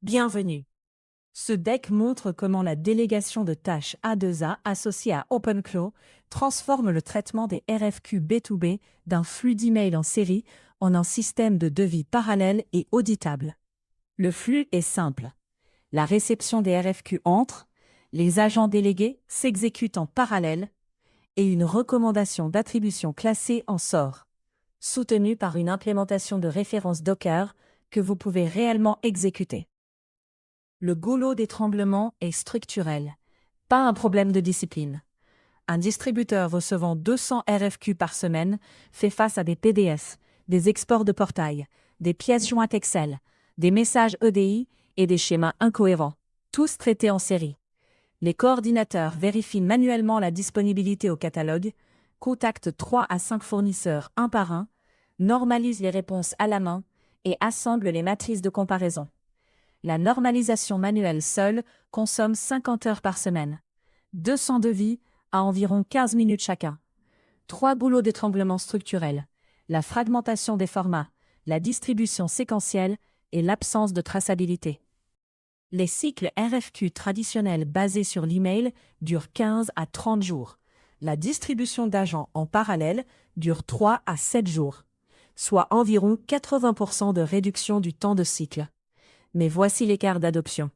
Bienvenue. Ce deck montre comment la délégation de tâches A2A associée à OpenClaw transforme le traitement des RFQ B2B d'un flux d'emails en série en un système de devis parallèle et auditable. Le flux est simple. La réception des RFQ entre, les agents délégués s'exécutent en parallèle et une recommandation d'attribution classée en sort, soutenue par une implémentation de référence Docker que vous pouvez réellement exécuter. Le goulot d'étranglement est structurel, pas un problème de discipline. Un distributeur recevant 200 RFQ par semaine fait face à des PDF, des exports de portail, des pièces jointes Excel, des messages EDI et des schémas incohérents, tous traités en série. Les coordinateurs vérifient manuellement la disponibilité au catalogue, contactent 3 à 5 fournisseurs un par un, normalisent les réponses à la main et assemblent les matrices de comparaison. La normalisation manuelle seule consomme 50 heures par semaine. 200 devis à environ 15 minutes chacun. 3 boulots d'étranglement structurel, la fragmentation des formats, la distribution séquentielle et l'absence de traçabilité. Les cycles RFQ traditionnels basés sur l'email durent 15 à 30 jours. La distribution d'agents en parallèle dure 3 à 7 jours, soit environ 80% de réduction du temps de cycle. Mais voici l'écart d'adoption.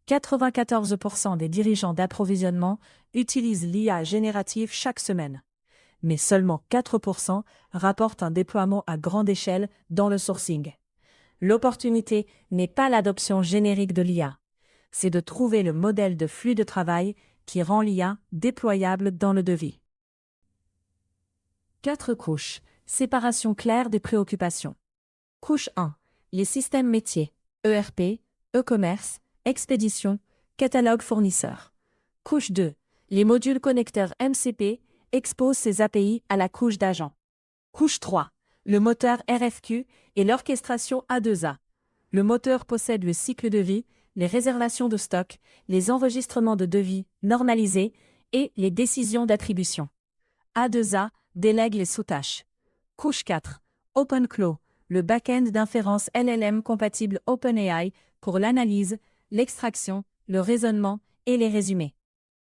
94% des dirigeants d'approvisionnement utilisent l'IA générative chaque semaine. Mais seulement 4% rapportent un déploiement à grande échelle dans le sourcing. L'opportunité n'est pas l'adoption générique de l'IA. C'est de trouver le modèle de flux de travail qui rend l'IA déployable dans le devis. 4 couches. Séparation claire des préoccupations. Couche 1. Les systèmes métiers. ERP, e-commerce, expédition, catalogue fournisseur. Couche 2. Les modules connecteurs MCP exposent ces API à la couche d'agents. Couche 3. Le moteur RFQ et l'orchestration A2A. Le moteur possède le cycle de vie, les réservations de stock, les enregistrements de devis normalisés et les décisions d'attribution. A2A délègue les sous-tâches. Couche 4. OpenClaw. Le back-end d'inférence LLM compatible OpenAI pour l'analyse, l'extraction, le raisonnement et les résumés.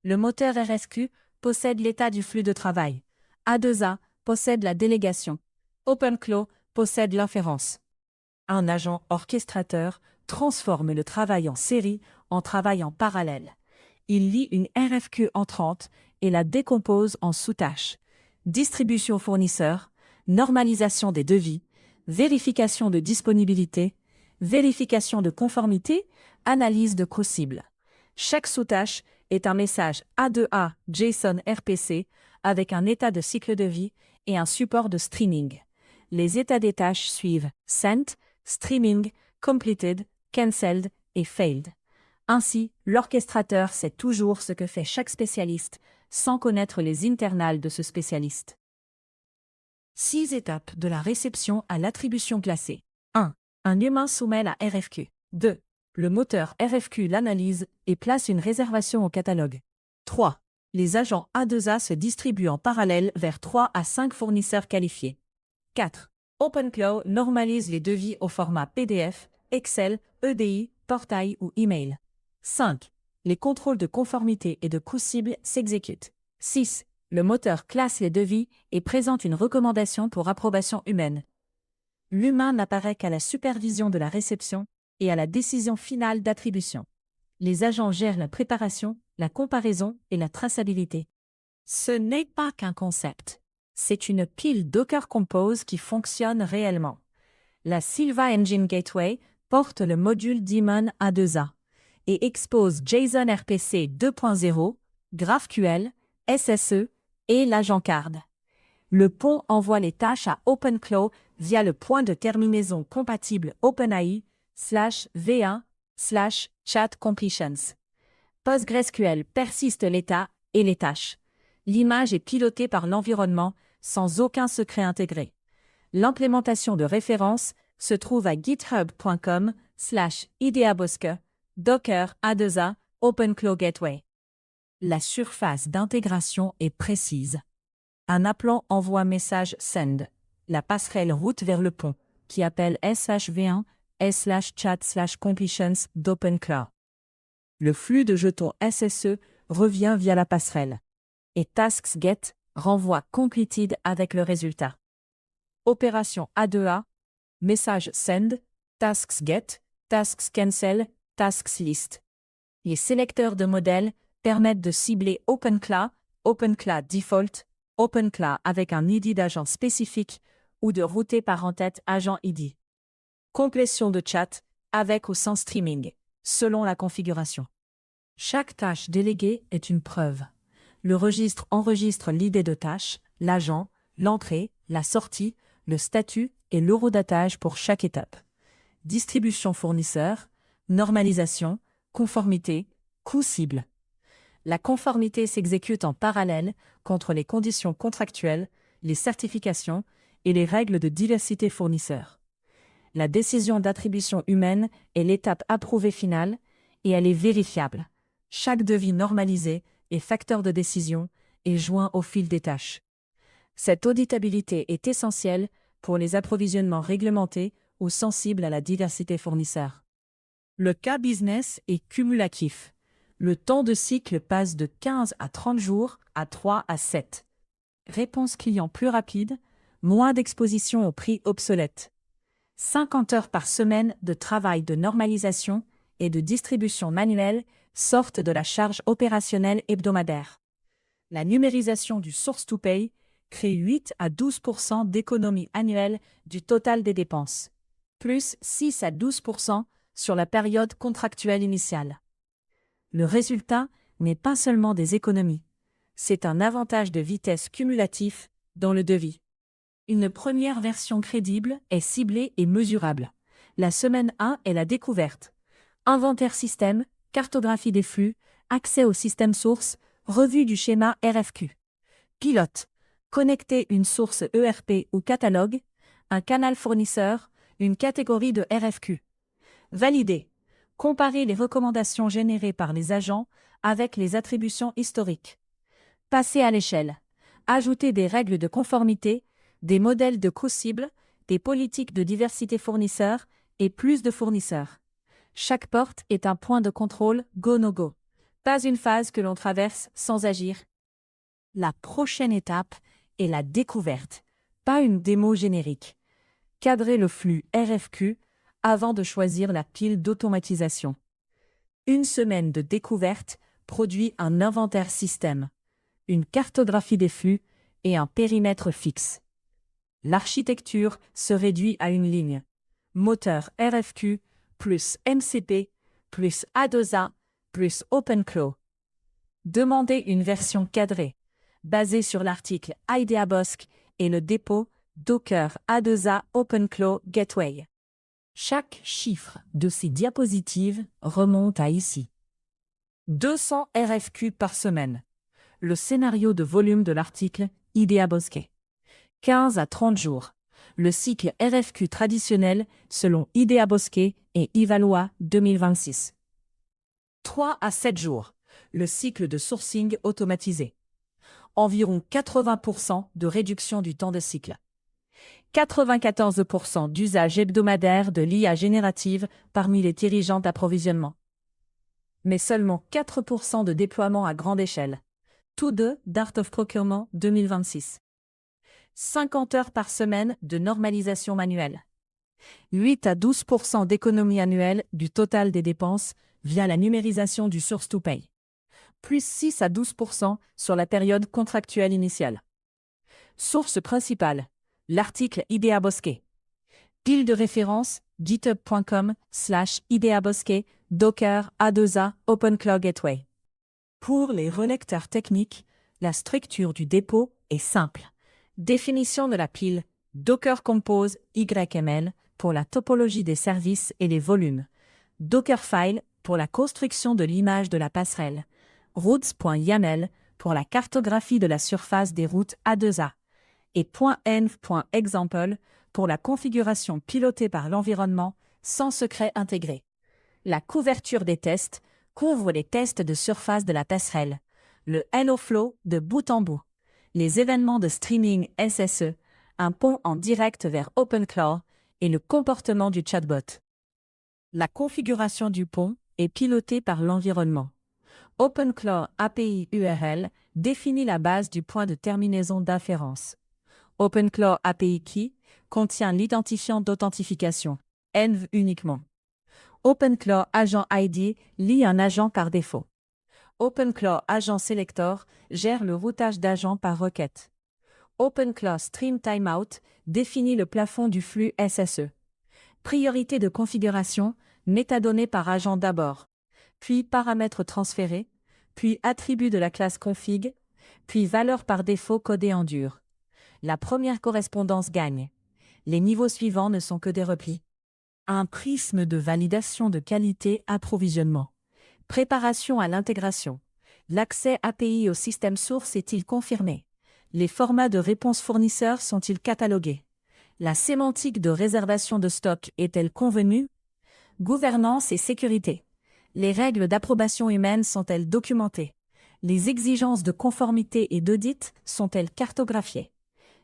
Le moteur RFQ possède l'état du flux de travail. A2A possède la délégation. OpenClaw possède l'inférence. Un agent orchestrateur transforme le travail en série en travail en parallèle. Il lit une RFQ entrante et la décompose en sous-tâches. Distribution fournisseur, normalisation des devis, vérification de disponibilité, vérification de conformité, analyse de co-cible. Chaque sous-tâche est un message A2A JSON RPC avec un état de cycle de vie et un support de streaming. Les états des tâches suivent sent, streaming, completed, cancelled et failed. Ainsi, l'orchestrateur sait toujours ce que fait chaque spécialiste sans connaître les internals de ce spécialiste. 6 étapes de la réception à l'attribution classée. 1. Un humain soumet la RFQ. 2. Le moteur RFQ l'analyse et place une réservation au catalogue. 3. Les agents A2A se distribuent en parallèle vers 3 à 5 fournisseurs qualifiés. 4. OpenClaw normalise les devis au format PDF, Excel, EDI, portail ou email. 5. Les contrôles de conformité et de coût-cible s'exécutent. 6. Le moteur classe les devis et présente une recommandation pour approbation humaine. L'humain n'apparaît qu'à la supervision de la réception et à la décision finale d'attribution. Les agents gèrent la préparation, la comparaison et la traçabilité. Ce n'est pas qu'un concept. C'est une pile Docker Compose qui fonctionne réellement. La Silva Engine Gateway porte le module Daemon A2A et expose JSON RPC 2.0, GraphQL, SSE et l'agent CARD. Le pont envoie les tâches à OpenClaw via le point de terminaison compatible OpenAI/V1/chat-completions. PostgreSQL persiste l'état et les tâches. L'image est pilotée par l'environnement sans aucun secret intégré. L'implémentation de référence se trouve à github.com/ideabosque, Docker A2A, OpenClaw Gateway. La surface d'intégration est précise. Un appelant envoie message send. La passerelle route vers le pont, qui appelle SHV1, S/chat/completions d'OpenClaw. Le flux de jetons SSE revient via la passerelle. Et TasksGet renvoie completed avec le résultat. Opération A2A, message send, TasksGet, TasksCancel, TasksList. Les sélecteurs de modèles permettent de cibler OpenClaw, OpenClaw Default, OpenClaw avec un ID d'agent spécifique ou de router par en-tête agent ID. Complétion de chat avec ou sans streaming, selon la configuration. Chaque tâche déléguée est une preuve. Le registre enregistre l'idée de tâche, l'agent, l'entrée, la sortie, le statut et l'horodatage pour chaque étape. Distribution fournisseur, normalisation, conformité, coût cible. La conformité s'exécute en parallèle contre les conditions contractuelles, les certifications et les règles de diversité fournisseur. La décision d'attribution humaine est l'étape approuvée finale et elle est vérifiable. Chaque devis normalisé et facteur de décision est joint au fil des tâches. Cette auditabilité est essentielle pour les approvisionnements réglementés ou sensibles à la diversité fournisseur. Le cas business est cumulatif. Le temps de cycle passe de 15 à 30 jours à 3 à 7. Réponse client plus rapide, moins d'exposition au prix obsolète. 50 heures par semaine de travail de normalisation et de distribution manuelle sortent de la charge opérationnelle hebdomadaire. La numérisation du source-to-pay crée 8 à 12% d'économie annuelle du total des dépenses, plus 6 à 12% sur la période contractuelle initiale. Le résultat n'est pas seulement des économies, c'est un avantage de vitesse cumulatif dans le devis. Une première version crédible est ciblée et mesurable. La semaine 1 est la découverte. Inventaire système, cartographie des flux, accès au système source, revue du schéma RFQ. Pilote. Connecter une source ERP ou catalogue, un canal fournisseur, une catégorie de RFQ. Valider. Comparer les recommandations générées par les agents avec les attributions historiques. Passer à l'échelle. Ajouter des règles de conformité, des modèles de coût cible, des politiques de diversité fournisseurs et plus de fournisseurs. Chaque porte est un point de contrôle go-no-go. Pas une phase que l'on traverse sans agir. La prochaine étape est la découverte, pas une démo générique. Cadrer le flux RFQ avant de choisir la pile d'automatisation. Une semaine de découverte produit un inventaire système, une cartographie des flux et un périmètre fixe. L'architecture se réduit à une ligne. Moteur RFQ plus MCP plus A2A plus OpenClaw. Demandez une version cadrée, basée sur l'article IdeaBosk et le dépôt Docker A2A OpenClaw Gateway. Chaque chiffre de ces diapositives remonte à ici. 200 RFQ par semaine. Le scénario de volume de l'article IdeaBosk. 15 à 30 jours. Le cycle RFQ traditionnel selon IdeaBosk et Evalua 2026. 3 à 7 jours. Le cycle de sourcing automatisé. Environ 80% de réduction du temps de cycle. 94% d'usage hebdomadaire de l'IA générative parmi les dirigeants d'approvisionnement. Mais seulement 4% de déploiement à grande échelle. Tous deux d'Art of Procurement 2026. 50 heures par semaine de normalisation manuelle. 8 à 12% d'économie annuelle du total des dépenses via la numérisation du source-to-pay. Plus 6 à 12% sur la période contractuelle initiale. Source principale. L'article IdeaBosk. Pile de référence github.com/IdeaBosk, Docker, A2A, OpenClaw Gateway. Pour les relecteurs techniques, la structure du dépôt est simple. Définition de la pile, Docker Compose YML pour la topologie des services et les volumes. Dockerfile pour la construction de l'image de la passerelle. Routes.yaml pour la cartographie de la surface des routes A2A. Et .env.example pour la configuration pilotée par l'environnement sans secret intégré. La couverture des tests couvre les tests de surface de la passerelle, le HelloFlow de bout en bout, les événements de streaming SSE, un pont en direct vers OpenClaw et le comportement du chatbot. La configuration du pont est pilotée par l'environnement. OpenClaw API URL définit la base du point de terminaison d'inférence. OpenClaw API Key contient l'identifiant d'authentification, ENV uniquement. OpenClaw Agent ID lie un agent par défaut. OpenClaw Agent Selector gère le routage d'agents par requête. OpenClaw Stream Timeout définit le plafond du flux SSE. Priorité de configuration, métadonnées par agent d'abord, puis paramètres transférés, puis attribut de la classe config, puis valeur par défaut codée en dur. La première correspondance gagne. Les niveaux suivants ne sont que des replis. Un prisme de validation de qualité approvisionnement. Préparation à l'intégration. L'accès API au système source est-il confirmé? Les formats de réponse fournisseurs sont-ils catalogués? La sémantique de réservation de stock est-elle convenue? Gouvernance et sécurité. Les règles d'approbation humaine sont-elles documentées? Les exigences de conformité et d'audit sont-elles cartographiées?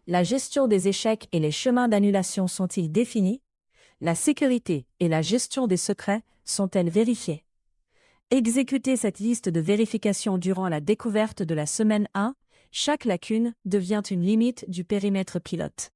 La gestion des échecs et les chemins d'annulation sont-ils définis? La sécurité et la gestion des secrets sont-elles vérifiées? Exécutez cette liste de vérifications durant la découverte de la semaine 1. Chaque lacune devient une limite du périmètre pilote.